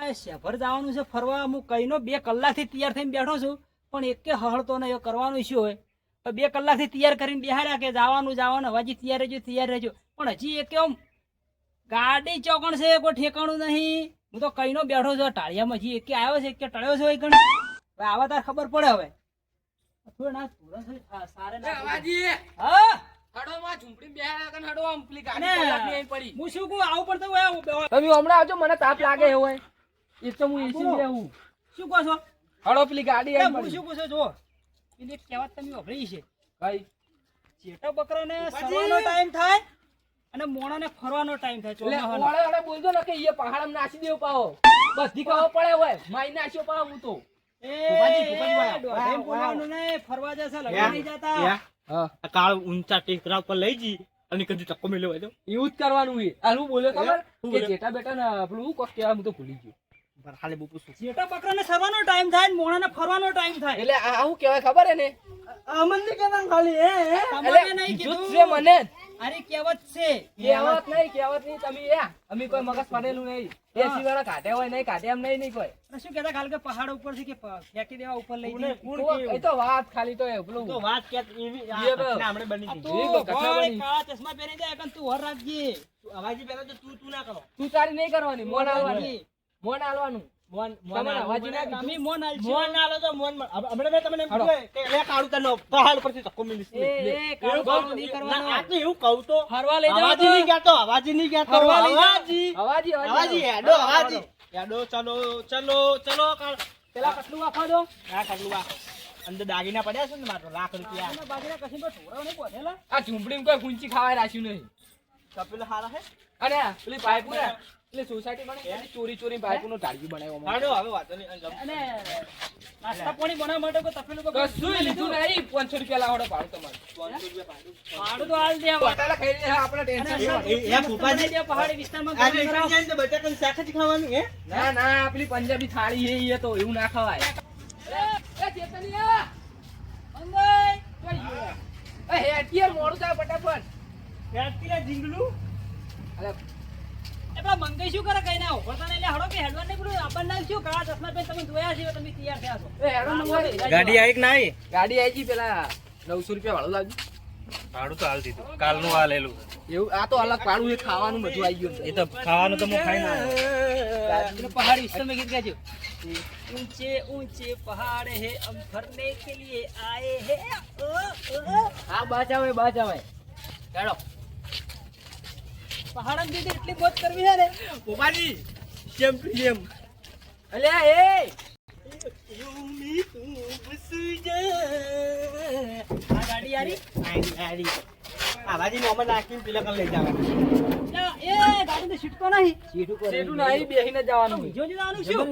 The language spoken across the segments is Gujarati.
આ શેભર જવાનું છે ફરવા. હું કઈનો 2 કલાકથી તૈયાર થઈને બેઠો છું પણ એકે હળતો નહીં. એ કરવાનું શું હોય? 2 કલાકથી તૈયાર કરીને બેહાડ્યા કે જવાનું હવાજી તૈયાર રહેજો પણ હજી એક કેમ ગાડી ચોકણ છે, કોઈ ઠેકાણું નહીં. હું તો કઈનો બેઠો છું ટાળિયામાં. હજી એકે આવ્યો છે, એકે ટળ્યો છે. હવે આવા તાર ખબર પડે. હવે થોડું ના સારે ના હા હડોમાં ઝૂંપડી બેહાડ્યા કન હડો આમ પેલી ગાડી કલાકની અહીં પડી. હું શું કહું આવું પડતું હોય તમે હમણાં આવજો, મને તાપ લાગે એવું હોય એ તો હું એસી લેવું. શું કહો છો? હડો પેલી ગાડી અહીં હું પડી. શું પૂછો છો? એટલે કહેવત તમે વાપરી છે કઈ ચેટા બકરાને સરવાનો ટાઈમ થાય અને મોણાને ફરવાનો ટાઈમ થાય. એટલે ઓળે ઓળે બોલજો ને કે એ પહાડમાં નાસી દેવ પાવો બધી ખાવા પડે હોય માઈ નાસ્યો પાવ હું તો ફરવા જશે લગા નહીં જતા. હા કાળ ઊંચા ટેકરા પર લઈ જી અને કદી ટક્કો મેલ્યો હોય તો એવું જ કરવાનું એ. આ હું બોલ્યો ખબર કે જેટા બેટા ને આપણું કોક કહેવા હું તો ભૂલી ગયો. ખાલી બહુ પૂછું ચેટા બકરાને સરવાનો ટાઈમ થાય ને મોણાને ફરવાનો ટાઈમ થાય. એટલે આ હું કહેવાય ખબર હે ને અમને કેવાનું ખાલી એટલે નહીં કીધું કીધું છે મને અરે કહેવત છે. કહેવત નહીં તમે અમે કોઈ મગજ પડેલું નહીં એસી વાળા કાઢે હોય નહીં કાઢે એમ નહીં કોઈ. શું કહેતા ખાલી કે પહાડ ઉપર થી કે ફેંકી દેવા ઉપર લઈ જઈ. એ તો વાત ખાલી તો એ પેલું તો વાત કે એવી એ તો- આપણે બની તું ગઈ કથા ભાઈ બની. કાળા ચશ્મા પહેરી જાય કે તું હર રાખજે. અવાજી પહેલા તો તું ના કરો તું તારી નહીં કરવાની મોન આલવાની મોન આલવાનું મોન તમારે અવાજી ના તમે મોન આલશો. મોન ના લો તો મોન હમણાં મેં તમને એમ હાલો. કીધું કે લે કાળું તને પહાડ પરથી ધક્કો મેલીશ એ કાળું કાળું નહીં કરવાનું. ના, આ તો એવું કહું તો ફરવા લઈ જાવ અવાજી નહીં કહેતો અવાજી નહીં કહેતો ફરવા લઈ જાઓ. અવાજી અવાજી અવાજી હેડો અવાજી હેડો ચલો કાળ પેલા કટલું વાપા દો. આ કાળું આ અંદર દાગીના પડ્યા છે ને મારો લાખ રૂપિયા એના બાજુના કશી પર ઢોરાઓ નહીં બોધેલા. આ ઝૂંપડીમાં કોઈ ગુંચી ખાવાય રાખ્યું નહીં. કપિલ હારા હે અને પેલી પાઇપો ને એટલે સોસાયટી બને ચોરી પાઇપોનું ઢાળિયું બનાવ્યું અમે. હાડો હવે વાતો નહીં અને નાસ્તા પાણી બનાવવા માટે કોઈ તપેલું બપેલું કશુંય લીધું નહીં 500 રૂપિયા લાવડો ભાડું તમારે. 500 રૂપિયા ભાડું ભાડું તો હાલ દે હવે. બટાલા ખાઈ લે આપણે અને ટેન્શન અસલ નહીં. એ ભૂપાજી જે પહાડી વિસ્તારમાં આ ગાડી નીકળી જાય ને તો બટાકાનું શાક જ ખાવાનું હે ના ના પેલી પંજાબી થાળી છે એ તો એવું ના ખવાય. એ ચેતનિયા અંગઈ કઈ ગયો? એ હેટિયર મોડું થાય ફટાફટ. ફેટકીલા જીંગલું અરે એ પેલા મંગઈ શું કરે કઈ ના હોતા નહીં. હડો કે હેડવાન નહીં પેલું આપણને શું કાળા ચશ્મા પહેરી તમે જોયા છે તમે તૈયાર થયા છો. એ હેડો નંબર ગાડી આવી કે ના આવી ગાડી આવી ગઈ પેલા 900 રૂપિયા વાળો લાવજો. ભાડું તો હાલ દીધું કાલનું આ લેલું એવું આ તો અલગ પાડું એ ખાવાનું બધું આવી ગયું. એ તો ખાવાનું તો હું ખાઈ ના પેલું પહાડી વિસ્તારમાં ગીત ગાજો. ऊंचे ऊंचे पहाड़ है हम भरने के लिए आए हैं. હા બાચાવે હેડો પહાડ દીધી એટલી મોજ કરવી છે ને. પોપાજી સેમ ટુ સેમ અલ્યા એ આ ગાડી યારી આવાજી નો અમર નાખીને પેલા કલ લઈ જવાનું એ ગાડી તો છૂટતો નહીં. સીધું નહીં બેહીને જવાનું. બીજો જ જવાનું શું?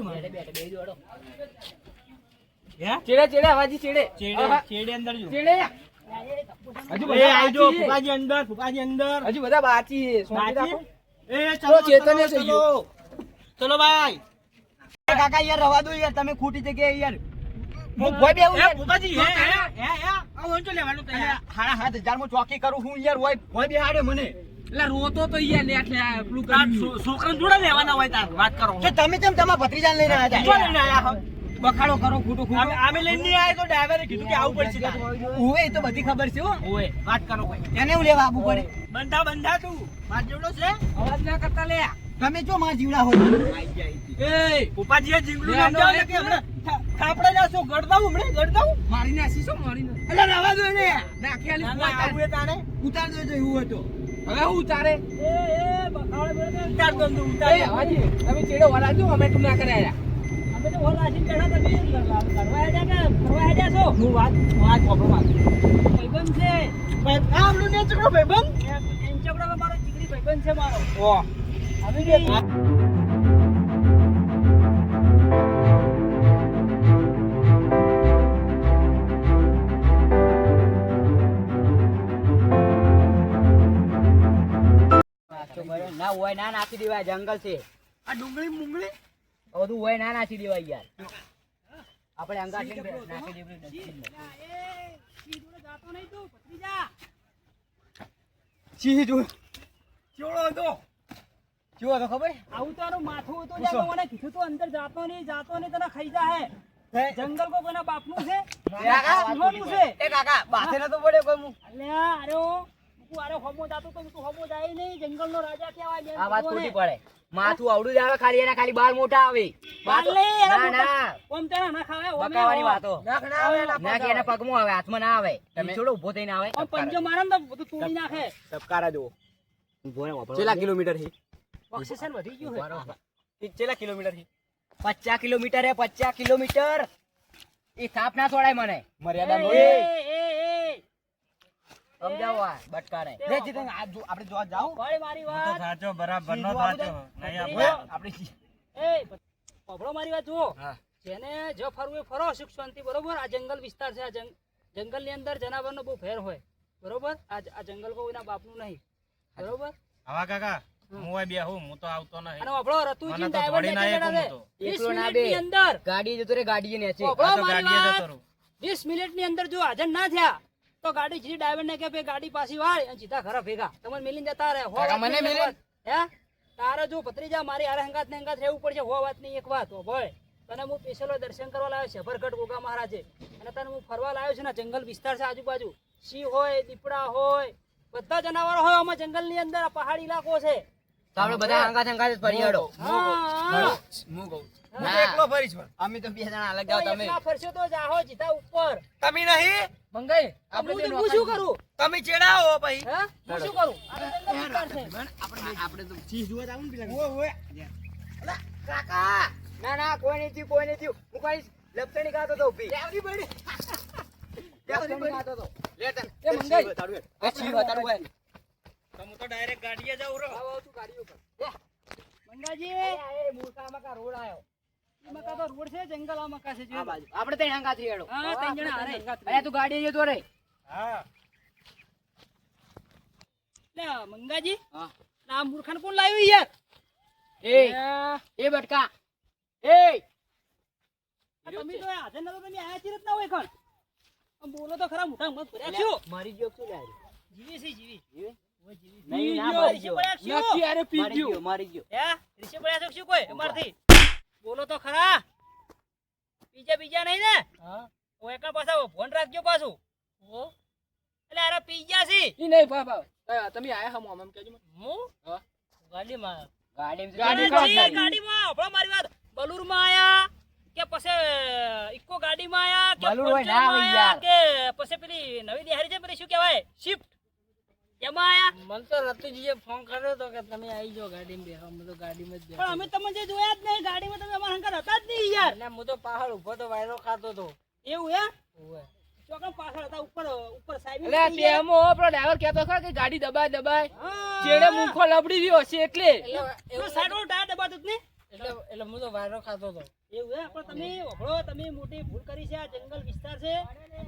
હે ચેડે આવાજી ચેડે ચેડે અંદર જો ચેડે હજુ એ આઈ જો ફુફાજી અંદર હજુ બધા બાકી છે. શાંતિ બાકી? રાખો. એ ચલો, ચેતન્ય થઈ ગયો. ચલો ભાઈ કાકા યાર રવા દો યાર તમે ખોટી જગ્યાએ યાર હું ભોય બેહું એ યાર ફુફાજી હે આ વંચો લેવાનું તૈયાર હાડા 7000 માં ચોકી કરું હું યાર હોય ભોય બેહાડે મને એટલે રોતો તો યાર લે એટલે આ પેલું કર્યું. છોકરાને જોડે લેવાના હોય તાર વાત કરો કે તમે કેમ તમારા ભત્રીજાને લઈને આવ્યા જો હતા લઈને આયા હો બખાડો કરો ખોટું ખોટું આમે લઈને નહીં આયા તો ડ્રાઈવરે કીધું કે આવું પડશે તાર ઓવે એ તો બધી ખબર છે હો ઓય વાત કરો ભાઈ એને હું લેવા આવવું પડે બંધા તું માર જેવડો છે અવાજ ના કરતા લે. તમે જો મારા જીવડા હોય એ ફુફાજીએ જીંગલું લે, નામ જાવ લે, ને કે હમણાં થાપડે નાખો ગડદાવું મારીને આસી શું મારીને એટલે રવા દો ને નાખી આલી ના, કુવા આવું એ તાણે ઉતાર દો જો એવું હતો હવે હું ઉતારે એ બખાડે બેડે ઉતાર દો ને, એ ઉતાર દો. હવાજી તમે ચેડે વળાજો અમે તું ના કરે આયા. અમે તો હોલ આશી બેઠા તમે કરવા હેડ્યા કે ફરવા હેડ્યા છો? હું વાત ખોપરો વાત ભાઈબંધ છે. આ આપણું ને ચકડો ભાઈબંધ એન્ચોકડામાં મારો જીગરી ભાઈબંધ છે મારો. ઓ આવી ગઈ. ના હોય ના નાખી દેવાય જંગલ છે આ ડુંગળી મુંગળી બધું હોય ના નાખી દેવાય યાર આપણે અંગાટ લઈને નાખી દેવું એ જોડે જાતો નહીં તું ભત્રીજા. સિંહ જો ચોળો હતો શું હતો ખબર આવું તો આનું માથું હતું લ્યા, તો મને કીધું તું અંદર જાતો નહીં તને ખાઈ જાહે. જંગલ કો કોઈના બાપનું છે સિંહોનું છે. એ કાકા બાથે નતો પડ્યો કોઈ હું અલ્યા અરે હોમો જાતો તો તું હોમો જાય નહીં, જંગલનો રાજા કહેવાય બેન. આ વાત ખોટી પડે માથું આવડું જ આવે ખાલી એના ખાલી બાલ મોટા આવે બાલ નહીં, એના ના મોટા. ના ઓમ તેના ના ખાવે ઓમે બકાવાની હોય. વાતો ના કે એના પગમાં આવે હાથમાં ના આવે તમે થોડો ઊભો થઈને આવે ઓમ પંજો મારે ને તો બધું તોડી નાખે. સબકારા જો ઊભો ને વાપરવા કેટલા કિલોમીટર છે ઓક્સિજન વધી ગયું છે. કેટલા કિલોમીટર છે 50 કિલોમીટર હે 50 કિલોમીટર ઈ થાપ ના છોડાય મને મર્યાદા નો એ સમજાવો આ બટકાને લે જીતન આપણે જોવા જાવ ભાઈ મારી વાત સાચો બરાબર નો સાચો નહીં આપણે પબડો મારી વાત જુઓ. જેને જો ફરવું એ ફરો સુખ શાંતિ, બરોબર. આ જંગલ વિસ્તાર છે. આ જંગલ ની અંદર જનાવરનો બહુ ફેર હોય, બરોબર. આ જંગલ કોઈના બાપનું નહીં, બરોબર. આવા કાકા હું હોય બેહું હું તો આવતો નહીં અને આપણો રતુજી મને તો ડ્રાઈવર થોડી ને ના કહેતા એકલું હતા, 20 એકલો ના મિનિટની બે. અંદર ગાડી જતો રે ગાડી ને છે પબડો આ તો મારી ગાડીએ વાત, જતો રહું 20 મિનિટની અંદર જો હાજર ના થયા તો ગાડી જી ડ્રાઈવર ને કે ભાઈ ગાડી પાછી વાળ અને સીધા ઘરે ભેગા તમને મિલીને જતા રહે. હો કાકા, વાત મને નહીં, મિલે? એક વાત. હે તારે જો ભત્રીજા મારી હારે હંગાત ને હંગાત રહેવું પડશે. હો વાત નહીં, એક વાત ભાઈ. તને હું સ્પેશિયલ દર્શન કરવા લાવ્યો છે ભરગઢ ગોગા મહારાજે, અને તને હું ફરવા લાવ્યો છું ને. જંગલ વિસ્તાર છે આજુબાજુ, સિંહ હોય, દીપડા હોય, બધા જનાવરો હોય આમાં જંગલ ની અંદર. આ પહાડી ઇલાકો છે. તો આપણે બધા અંગાત અંગાત જ ફરી હેડો હા. હું કહું ના. એકલો ફરીશ પણ અમે તો બે જણા અલગ તો જાવ તમે એકલા ફરશો તો જાહો સીધા ઉપર. તમે નહીં મંગાઈ હું શું કરું? તમે ચેડાવો પછી હે હું શું કરું? આ તો જંગલ વિસ્તાર છે. આપણે તો ચીજ જોવા જાવ ને પેલા કાકા ના ના કોઈ નહીં થયું કોઈ નહીં થયું હું કોઈ લપસણી ખાતો તો ઊભી લપસણી ખાતો તો લે તને એ મંગાઈ. આ છી બતાડું હોય હું તો ડાયરેક્ટ ગાડીએ જાઉં રો આવો તું ગાડી ઉપર. મંગાજી એ મૂર્ખામાં કા રોડ આયો આ મકા તો રોડ છે, જંગલ આ મકા છે. આ જોઈ લો. બાજુ આપણે ત્રણ અંગાત થી હેડો હા, ત્રણ જણા હારે. અરે તું ગાડી જતો રે હા લે મંગાજી, હા આ મૂર્ખાને કોણ લાવ્યું યાર? એ બટકા એ આ તમે તો હાજર નતો, તમે આયા ચિરત ના હોય કણ. આમ બોલો તો ખરા, મોટા મત ભર્યા છો. મારી ગયો શું લે જીવી છે જીવી. ઓય જીવી. નહીં, ના, જીવી મારી રીસે ગયો. પડ્યા છો? મારી ગયો હે રીસે પડ્યા છો શું કોઈ અમારથી? બોલો તો ખરા. બીજા નહીં ને? ઓ એકા પાછા ફોન રાખજો પાછું. એટલે અરે પીજા છે. ઈ નહીં બાબા તમે આયા હમ આમ કેજો હું હા. ગાડીમાં ગાડી ગાડીમાં આપણો મારી વાત બલુરમાં આયા કે પછી ઇકો ગાડીમાં આયા કે બલુર હોય ના પંચરમાં હોય આયા યાર. કે પછી પેલી નવી દેહારી છે પેલી શું કહેવાય શિફ્ટ એમાં આયા? મન તો રતુજીએ ફોન કર્યો તો કે તમે આવી જાઓ ગાડીમાં બેહો અમે તો ગાડીમાં જ પણ બેહો અમે તમને જે જોયા જ નહીં ગાડીમાં, તમે અમારા હંગાત હતા જ નહીં યાર. એટલે હું તો પહાડ ઉભો તો વાયરો ખાતો તો એવું હે? ઓવે ચોકન પાછળ હતા, ઉપર સાહેબ એટલે તેમાં આપણો ડ્રાઈવર કહેતો ખરો કે ગાડી દબાય હા. ચેડે મૂંખો લબડી રહ્યો હશે એટલે તો સાઈડવાળું ટાયર દબાતું જ નહીં? એટલે હું તો વાયરો ખાતો તો એવું હે? પણ તમે વખડો, તમે મોટી ભૂલ કરી છે. આ જંગલ વિસ્તાર છે.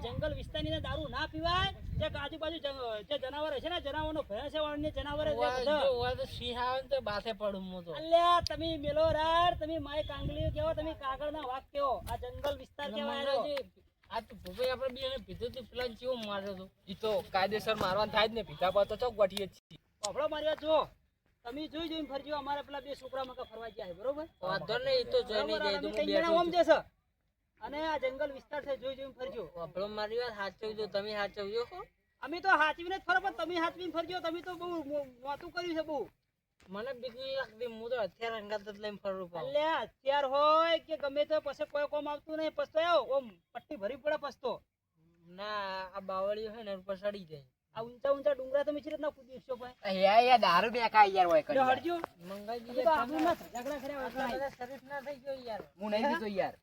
જંગલ વિસ્તારની અંદર દારૂ ના પીવાય. જે આજુબાજુ જે જનાવર છે ને, જનાવરનો ભય છે, વાળની જનાવર છે બધા. તો સિંહ આવે ને તો બાથે પડું હું તો અલ્યા તમે મેલો રાડ, તમે માય કાંગલીઓ કેવો, તમે કાગળના વાઘ કેવો. આ જંગલ વિસ્તાર કહેવાય એનો. આ તો ભૂપે આપણે બે ને પીધું તું પેલા કેવો માર્યો તો ઈ તો કાયદેસર મારવાનું થાય જ ને પીધા પર તો ચોક ગોઠીએ જ છીએ વખડો મારી વાત જુઓ. તમે જોઈને ફરજો. અમારે પેલા બે છોકરા મકા ફરવા ગયા છે, બરોબર? વાંધો નહીં ઈ તો જોઈ નહીં જાય તો અમે હું ત્રણ જણા બેઠો ઓમ જશે. અને આ જંગલ વિસ્તાર છે, જોઈને ફરજો. આપણો મારી વાત સાચવજો તમે સાચવજો હો અમે તો હાચવીને જ ફરો, પણ તમે હાચવીને ફરજો. તમે તો બહુ મોટું કર્યું છે બહુ. મને બીક નહીં લાગતી હું તો અત્યારે અંગાત જ લઈને ફરું પાછું. અલ્યા હથિયાર હોય કે ગમે તો પછી કોઈ કોમ આવતું નહીં. પસ્તો આવો ઓમ પટ્ટી ભરી પડે પસ્તો. ના આ બાવળીઓ છે ને એના પર સડી જાય આ ઊંચા ઊંચા ડુંગરા તમે ચીરત ના કૂદી શકશો ભાઈ. યાર દારૂ બેકા યાર હોય જો કરી હટજો. મંગાઈ અમે તો આબરૂમાં ઝઘડા કર્યા વગર નહીં. શરીફ ના થઈ ગયો યાર હું નહીં દીધો યાર